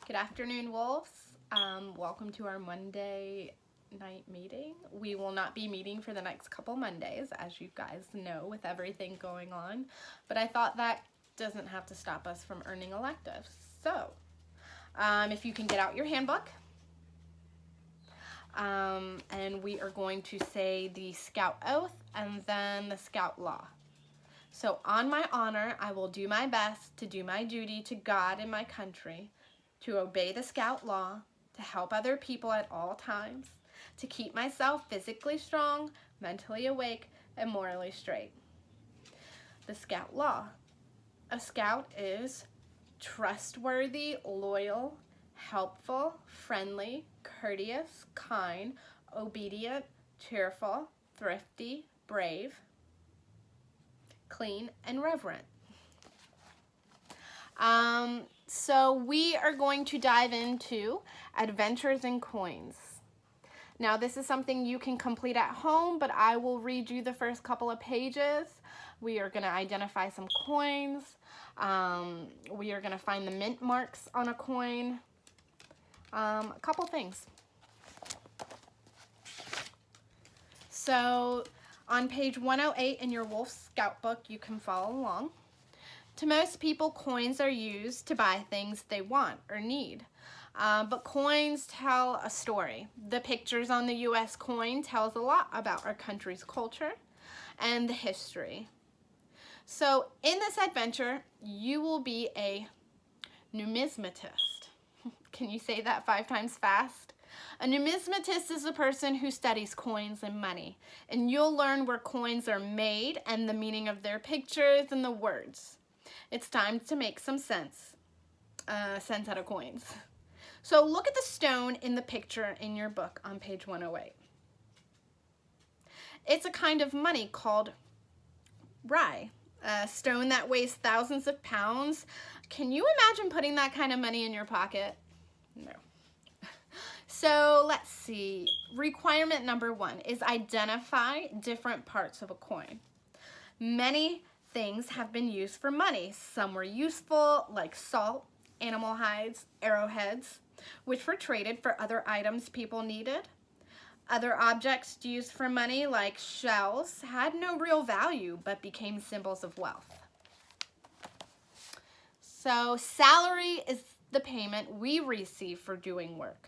Good afternoon, Wolves. Welcome to our Monday night meeting. We will not be meeting for the next couple Mondays, as you guys know, with everything going on. But I thought that doesn't have to stop us from earning electives. So, if you can get out your handbook, and we are going to say the Scout Oath and then the Scout Law. So, on my honor, I will do my best to do my duty to God and my country, to obey the Scout Law, to help other people at all times, to keep myself physically strong, mentally awake, and morally straight. The Scout Law. A Scout is trustworthy, loyal, helpful, friendly, courteous, kind, obedient, cheerful, thrifty, brave, clean, and reverent. So we are going to dive into Adventures in Coins. Now this is something you can complete at home, but I will read you the first couple of pages. We are going to identify some coins. We are going to find the mint marks on a coin. A couple things. So on page 108 in your Wolf Scout book, you can follow along. To most people, coins are used to buy things they want or need. But coins tell a story. The pictures on the U.S. coin tells a lot about our country's culture and the history. So in this adventure, you will be a numismatist. Can you say that 5 times fast? A numismatist is a person who studies coins and money, and you'll learn where coins are made and the meaning of their pictures and the words. It's time to make some sense out of coins. So look at the stone in the picture in your book on page 108. It's a kind of money called rye, a stone that weighs thousands of pounds. Can you imagine putting that kind of money in your pocket? No. So let's see. Requirement number 1 is identify different parts of a coin. Many things have been used for money. Some were useful, like salt, animal hides, arrowheads, which were traded for other items people needed. Other objects used for money, like shells, had no real value but became symbols of wealth. So salary is the payment we receive for doing work.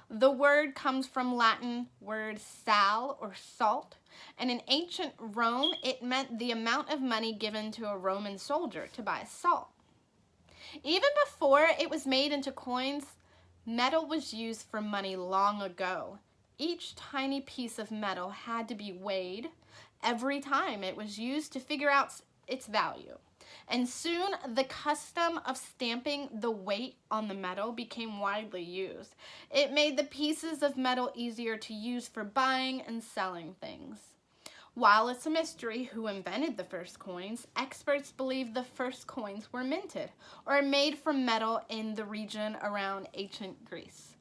The word comes from Latin word sal or salt, and in ancient Rome it meant the amount of money given to a Roman soldier to buy salt. Even before it was made into coins, metal was used for money long ago. Each tiny piece of metal had to be weighed every time it was used to figure out its value. And soon the custom of stamping the weight on the metal became widely used. It made the pieces of metal easier to use for buying and selling things. While it's a mystery who invented the first coins, experts believe the first coins were minted or made from metal in the region around ancient Greece.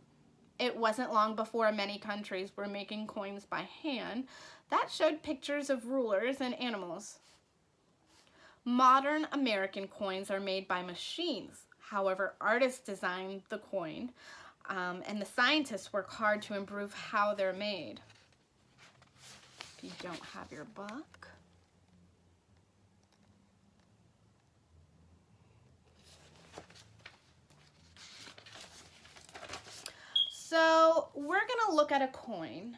It wasn't long before many countries were making coins by hand that showed pictures of rulers and animals. Modern American coins are made by machines. However, artists design the coin, and the scientists work hard to improve how they're made. If you don't have your book, so we're gonna look at a coin.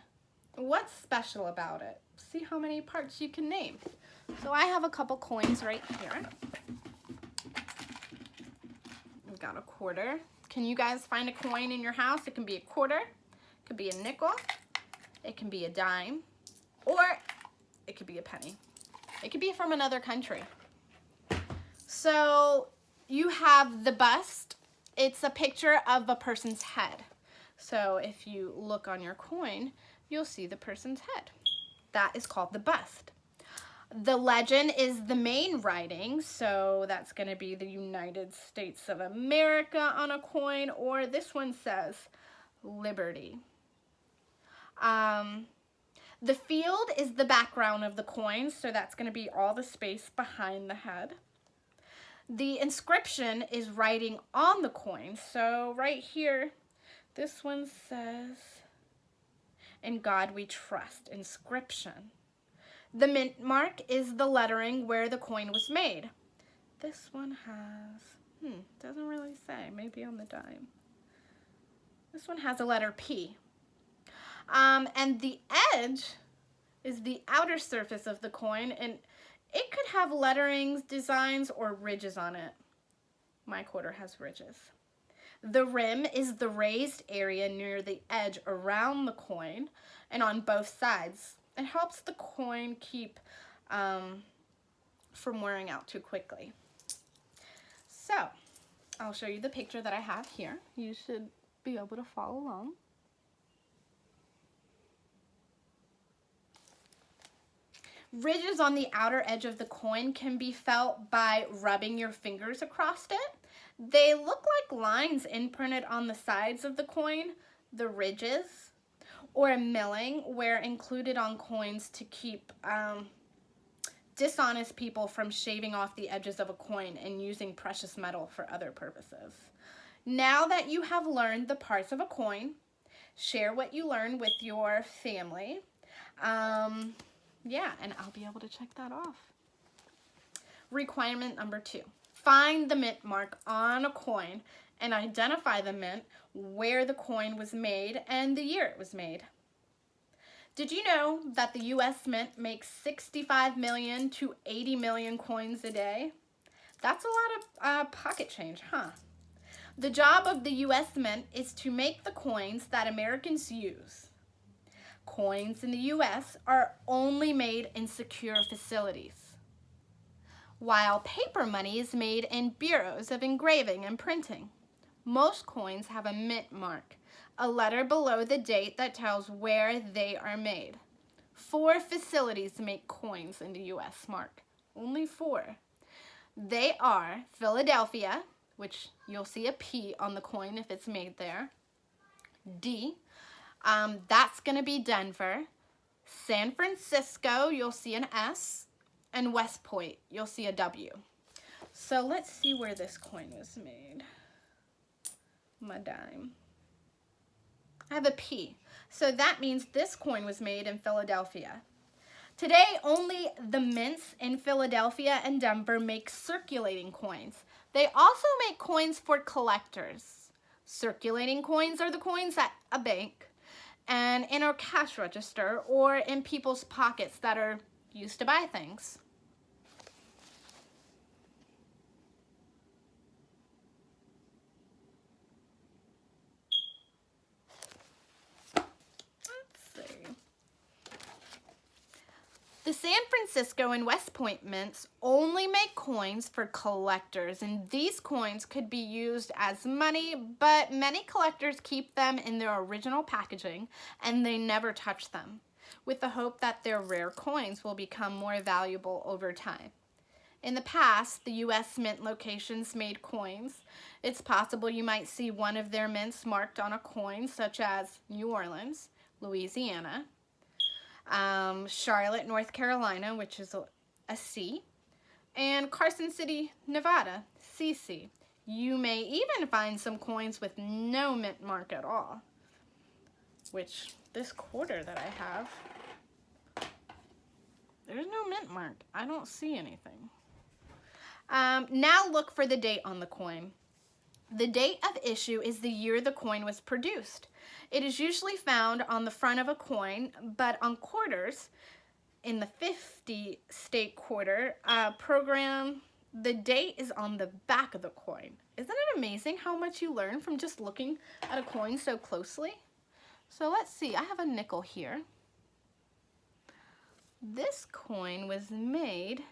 What's special about it? See how many parts you can name. So I have a couple coins right here. I've got a quarter. Can you guys find a coin in your house? It can be a quarter, it could be a nickel, it can be a dime, or it could be a penny. It could be from another country. So you have the bust. It's a picture of a person's head. So if you look on your coin, you'll see the person's head. That is called the bust. The legend is the main writing, so that's going to be the United States of America on a coin, or this one says Liberty. The field is the background of the coin, so that's going to be all the space behind the head. The inscription is writing on the coin. So right here, this one says, "In God we trust," inscription. The mint mark is the lettering where the coin was made. This one has, doesn't really say, maybe on the dime. This one has a letter P. And the edge is the outer surface of the coin, and it could have letterings, designs, or ridges on it. My quarter has ridges. The rim is the raised area near the edge around the coin and on both sides. It helps the coin keep from wearing out too quickly. So, I'll show you the picture that I have here. You should be able to follow along. Ridges on the outer edge of the coin can be felt by rubbing your fingers across it. They look like lines imprinted on the sides of the coin, the ridges, or milling, where included on coins to keep dishonest people from shaving off the edges of a coin and using precious metal for other purposes. Now that you have learned the parts of a coin, share what you learned with your family. Yeah, and I'll be able to check that off. Requirement number 2. Find the mint mark on a coin and identify the mint, where the coin was made, and the year it was made. Did you know that the U.S. Mint makes 65 million to 80 million coins a day? That's a lot of pocket change, huh? The job of the U.S. Mint is to make the coins that Americans use. Coins in the U.S. are only made in secure facilities, while paper money is made in bureaus of engraving and printing. Most coins have a mint mark, a letter below the date that tells where they are made. 4 facilities make coins in the U.S. mark. Only 4. They are Philadelphia, which you'll see a P on the coin if it's made there. D. That's going to be Denver. San Francisco, you'll see an S. And West Point, you'll see a W. So let's see where this coin was made. My dime. I have a P. So that means this coin was made in Philadelphia. Today, only the mints in Philadelphia and Denver make circulating coins. They also make coins for collectors. Circulating coins are the coins at a bank and in our cash register or in people's pockets that are used to buy things. Let's see. The San Francisco and West Point mints only make coins for collectors, and these coins could be used as money, but many collectors keep them in their original packaging and they never touch them, with the hope that their rare coins will become more valuable over time. In the past, the U.S. Mint locations made coins. It's possible you might see one of their mints marked on a coin, such as New Orleans, Louisiana, Charlotte, North Carolina, which is a C, and Carson City, Nevada, CC. You may even find some coins with no mint mark at all, which this quarter that I have, there's no mint mark. I don't see anything. Now look for the date on the coin. The date of issue is the year the coin was produced. It is usually found on the front of a coin, but on quarters, in the 50 state quarter program, the date is on the back of the coin. Isn't it amazing how much you learn from just looking at a coin so closely? So let's see, I have a nickel here. This coin was made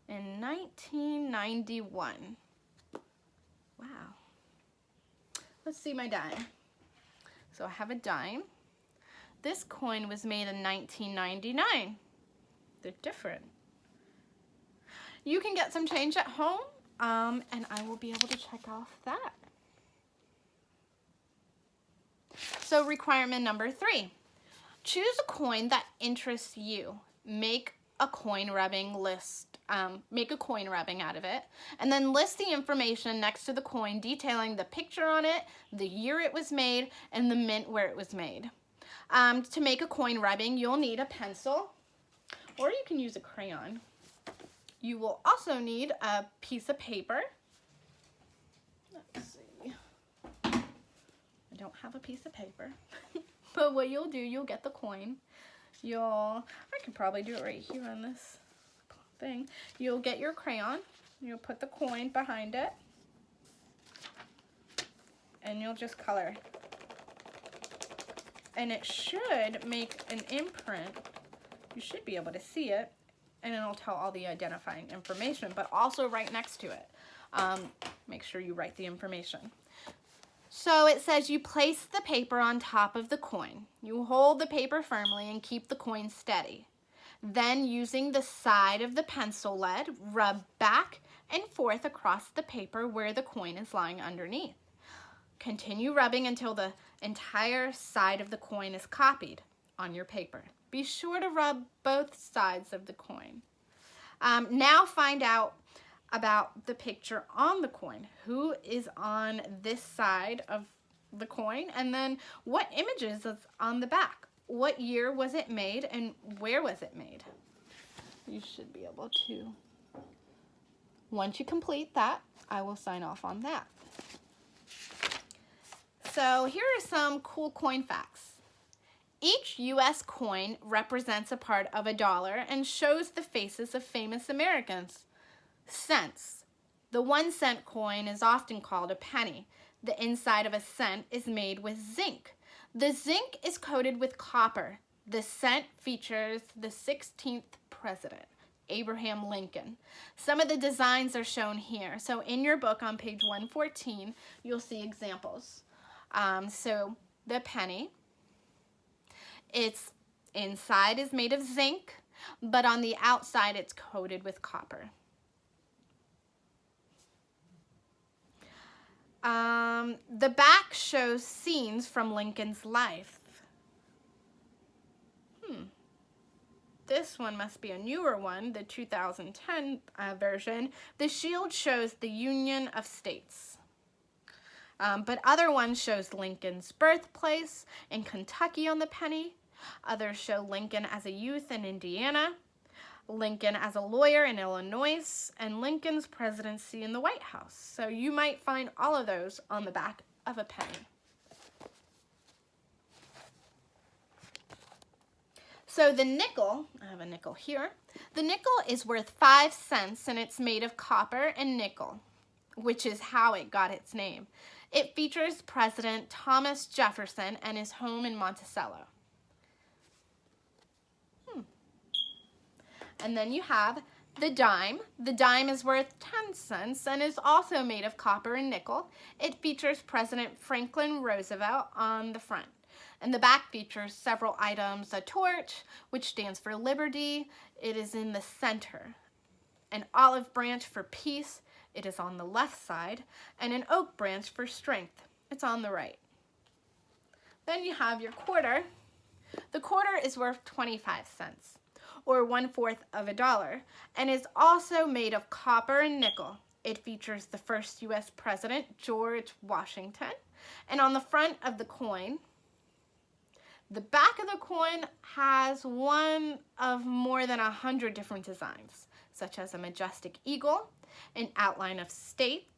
in 1991. Wow. Let's see my dime. So I have a dime. This coin was made in 1999. They're different. You can get some change at home, and I will be able to check off that. So requirement number 3. Choose a coin that interests you. Make a coin rubbing list, make a coin rubbing out of it, and then list the information next to the coin detailing the picture on it, the year it was made, and the mint where it was made. To make a coin rubbing, you'll need a pencil, or you can use a crayon. You will also need a piece of paper. Let's see. I don't have a piece of paper. But what you'll do, you'll get the coin. I could probably do it right here on this thing. You'll get your crayon. You'll put the coin behind it. And you'll just color. And it should make an imprint. You should be able to see it. And it'll tell all the identifying information, but also right next to it. Make sure you write the information. So it says you place the paper on top of the coin. You hold the paper firmly and keep the coin steady. Then, using the side of the pencil lead, rub back and forth across the paper where the coin is lying underneath. Continue rubbing until the entire side of the coin is copied on your paper. Be sure to rub both sides of the coin. Now find out about the picture on the coin. Who is on this side of the coin? And then what images is on the back? What year was it made and where was it made? You should be able to. Once you complete that, I will sign off on that. So here are some cool coin facts. Each U.S. coin represents a part of a dollar and shows the faces of famous Americans. Cents. The 1 cent coin is often called a penny. The inside of a cent is made with zinc. The zinc is coated with copper. The cent features the 16th president, Abraham Lincoln. Some of the designs are shown here. So in your book on page 114, you'll see examples. So the penny, its inside is made of zinc, but on the outside it's coated with copper. The back shows scenes from Lincoln's life. This one must be a newer one, the 2010 version. The shield shows the Union of States. But other ones shows Lincoln's birthplace in Kentucky on the penny. Others show Lincoln as a youth in Indiana, Lincoln as a lawyer in Illinois, and Lincoln's presidency in the White House. So you might find all of those on the back of a penny. So the nickel, I have a nickel here. The nickel is worth 5 cents and it's made of copper and nickel, which is how it got its name. It features President Thomas Jefferson and his home in Monticello. And then you have the dime. The dime is worth 10 cents and is also made of copper and nickel. It features President Franklin Roosevelt on the front. And the back features several items, a torch, which stands for liberty. It is in the center. An olive branch for peace. It is on the left side. And an oak branch for strength. It's on the right. Then you have your quarter. The quarter is worth 25 cents. Or 1/4 of a dollar, and is also made of copper and nickel. It features the first U.S. President, George Washington, and on the front of the coin, the back of the coin has one of more than 100 different designs, such as a majestic eagle, an outline of state,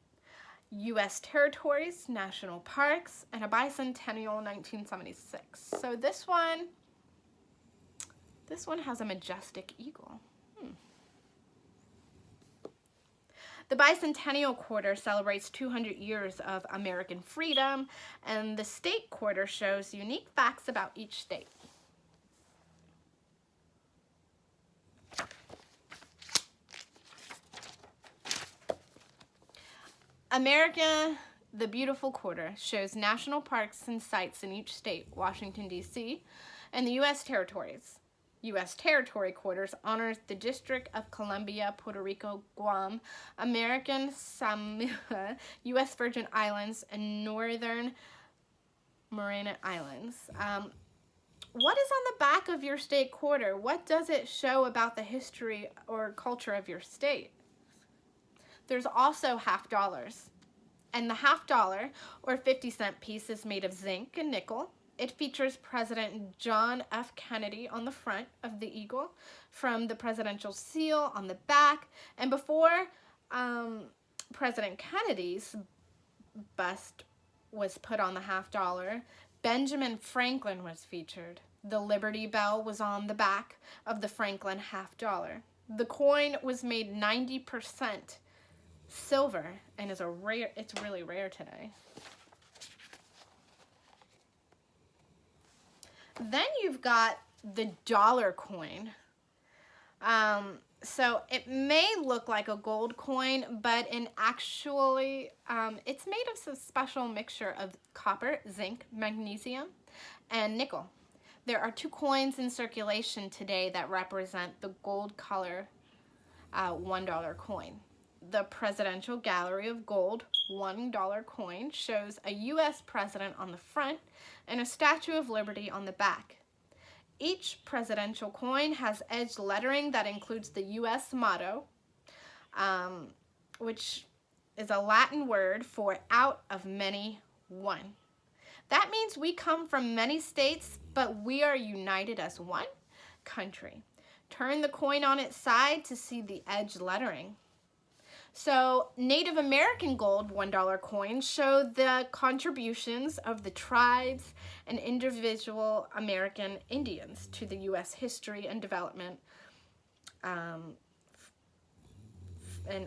U.S. territories, national parks, and a bicentennial 1976. So this one has a majestic eagle. The bicentennial quarter celebrates 200 years of American freedom, and the state quarter shows unique facts about each state. America, the beautiful quarter, shows national parks and sites in each state, Washington, D.C., and the U.S. territories. U.S. territory quarters honors the District of Columbia, Puerto Rico, Guam, American Samoa, U.S. Virgin Islands, and Northern Mariana Islands. what is on the back of your state quarter? What does it show about the history or culture of your state? There's also half dollars. And the half dollar or 50-cent piece is made of zinc and nickel. It features President John F. Kennedy on the front of the eagle, from the presidential seal on the back. And before President Kennedy's bust was put on the half dollar, Benjamin Franklin was featured. The Liberty Bell was on the back of the Franklin half dollar. The coin was made 90% silver and is it's really rare today. Then you've got the dollar coin. So it may look like a gold coin, but actually it's made of some special mixture of copper, zinc, magnesium, and nickel. There are 2 coins in circulation today that represent the gold color $1 coin. The Presidential Gallery of Gold $1 coin shows a U.S. president on the front and a Statue of Liberty on the back. Each presidential coin has edged lettering that includes the U.S. motto, which is a Latin word for out of many, one. That means we come from many states, but we are united as one country. Turn the coin on its side to see the edged lettering. So Native American gold $1 coins show the contributions of the tribes and individual American Indians to the U.S. history and development, and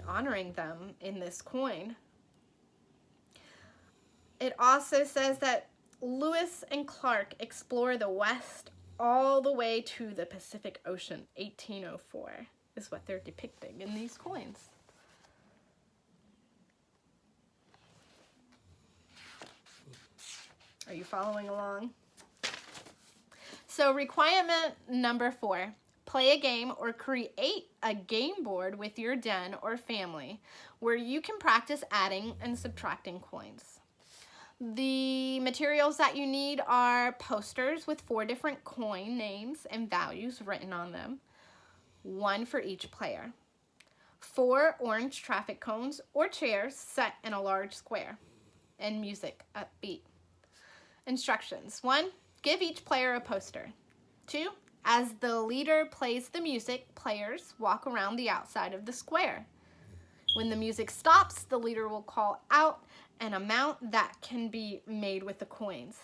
honoring them in this coin. It also says that Lewis and Clark explored the West all the way to the Pacific Ocean. 1804 is what they're depicting in these coins. Are you following along? So requirement number 4, play a game or create a game board with your den or family where you can practice adding and subtracting coins. The materials that you need are posters with 4 different coin names and values written on them, 1 for each player, 4 orange traffic cones or chairs set in a large square, and music at beat. Instructions. 1, give each player a poster. 2, as the leader plays the music, players walk around the outside of the square. When the music stops, the leader will call out an amount that can be made with the coins.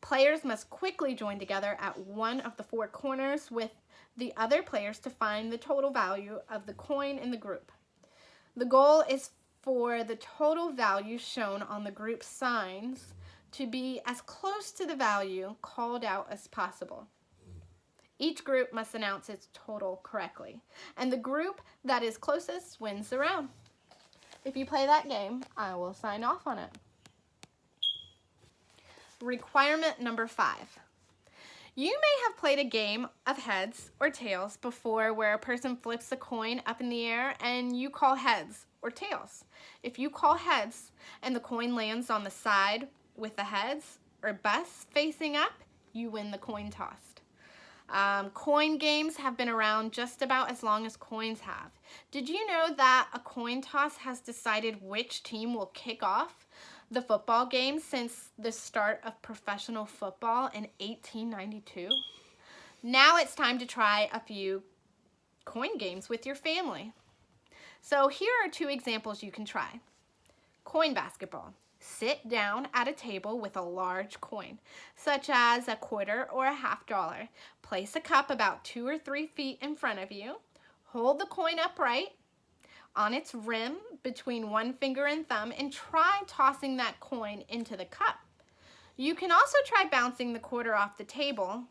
Players must quickly join together at one of the 4 corners with the other players to find the total value of the coin in the group. The goal is for the total value shown on the group signs to be as close to the value called out as possible. Each group must announce its total correctly, and the group that is closest wins the round. If you play that game, I will sign off on it. Requirement number 5. You may have played a game of heads or tails before where a person flips a coin up in the air and you call heads or tails. If you call heads and the coin lands on the side with the heads or bust facing up, you win the coin tossed. Coin games have been around just about as long as coins have. Did you know that a coin toss has decided which team will kick off the football game since the start of professional football in 1892? Now it's time to try a few coin games with your family. So here are 2 examples you can try. Coin basketball. Sit down at a table with a large coin, such as a quarter or a half dollar. Place a cup about 2 or 3 feet in front of you. Hold the coin upright on its rim between 1 finger and thumb and try tossing that coin into the cup. You can also try bouncing the quarter off the table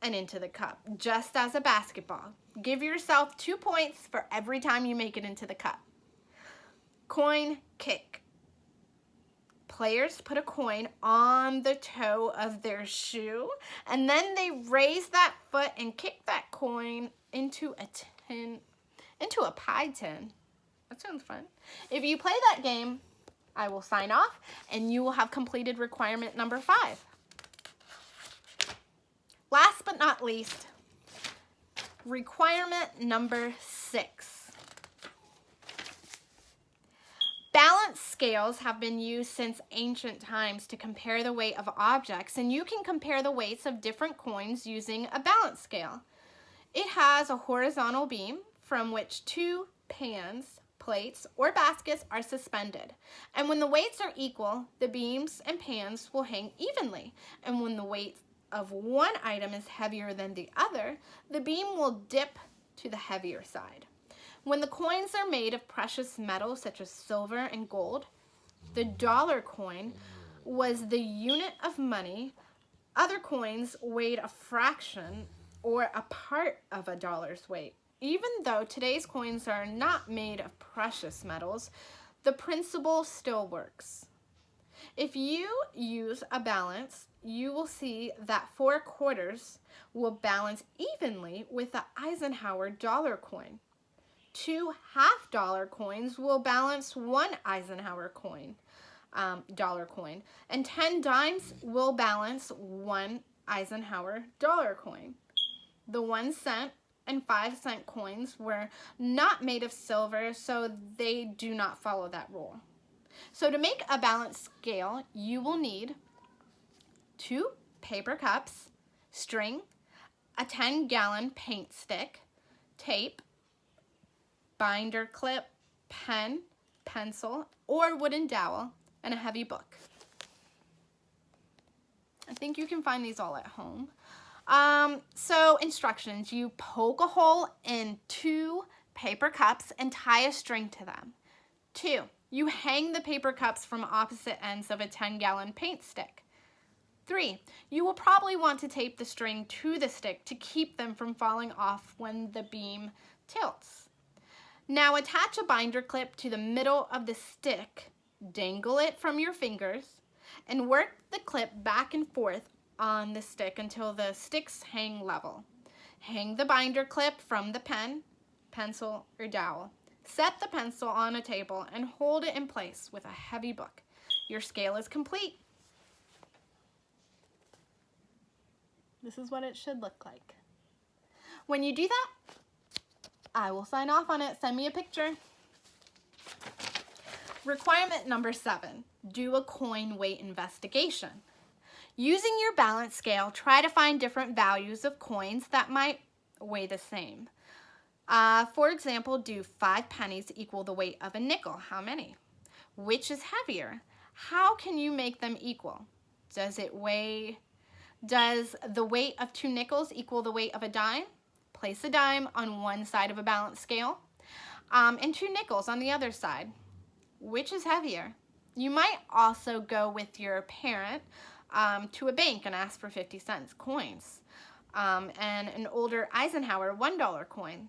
and into the cup, just as a basketball. Give yourself 2 points for every time you make it into the cup. Coin kick. Players put a coin on the toe of their shoe and then they raise that foot and kick that coin into a pie tin. That sounds fun. If you play that game, I will sign off and you will have completed requirement number 5. Last but not least, requirement number 6. Balance scales have been used since ancient times to compare the weight of objects, and you can compare the weights of different coins using a balance scale. It has a horizontal beam from which 2 pans, plates, or baskets are suspended. And when the weights are equal, the beams and pans will hang evenly. And when the weight of one item is heavier than the other, the beam will dip to the heavier side. When the coins are made of precious metals such as silver and gold, the dollar coin was the unit of money. Other coins weighed a fraction or a part of a dollar's weight. Even though today's coins are not made of precious metals, the principle still works. If you use a balance, you will see that 4 quarters will balance evenly with the Eisenhower dollar coin. 2 half-dollar coins will balance 1 Eisenhower coin, dollar coin, and 10 dimes will balance 1 Eisenhower dollar coin. The 1 cent and 5 cent coins were not made of silver, so they do not follow that rule. So to make a balance scale, you will need 2 paper cups, string, a 10-gallon paint stick, tape, binder clip, pen, pencil, or wooden dowel, and a heavy book. I think you can find these all at home. So instructions, you poke a hole in 2 paper cups and tie a string to them. 2, you hang the paper cups from opposite ends of a 10-gallon paint stick. 3, you will probably want to tape the string to the stick to keep them from falling off when the beam tilts. Now attach a binder clip to the middle of the stick, dangle it from your fingers, and work the clip back and forth on the stick until the sticks hang level. Hang the binder clip from the pen, pencil, or dowel. Set the pencil on a table and hold it in place with a heavy book. Your scale is complete. This is what it should look like. When you do that, I will sign off on it. Send me a picture. Requirement number 7, do a coin weight investigation. Using your balance scale, try to find different values of coins that might weigh the same. For example, do 5 pennies equal the weight of a nickel? How many? Which is heavier? How can you make them equal? Does the weight of 2 nickels equal the weight of a dime? Place a dime on one side of a balance scale and 2 nickels on the other side. Which is heavier? You might also go with your parent to a bank and ask for 50-cent coins and an older Eisenhower $1 coin.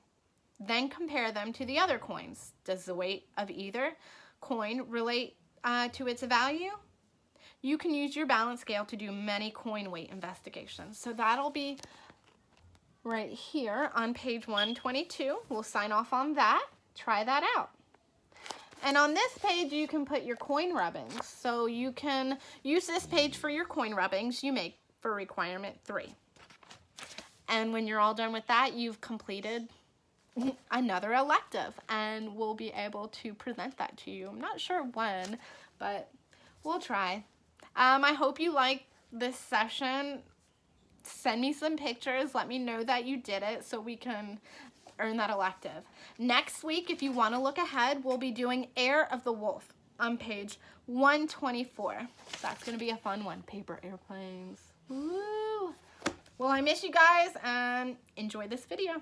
Then compare them to the other coins. Does the weight of either coin relate to its value? You can use your balance scale to do many coin weight investigations. So that'll be right here on page 122. We'll sign off on that. Try that out. And on this page, you can put your coin rubbings. So you can use this page for your coin rubbings you make for requirement 3. And when you're all done with that, you've completed another elective, and we'll be able to present that to you. I'm not sure when, but we'll try. I hope you like this session. Send me some pictures. Let me know that you did it so we can earn that elective. Next week, if you want to look ahead, we'll be doing Heir of the Wolf on page 124. That's going to be a fun one. Paper airplanes. Woo! Well, I miss you guys, and enjoy this video.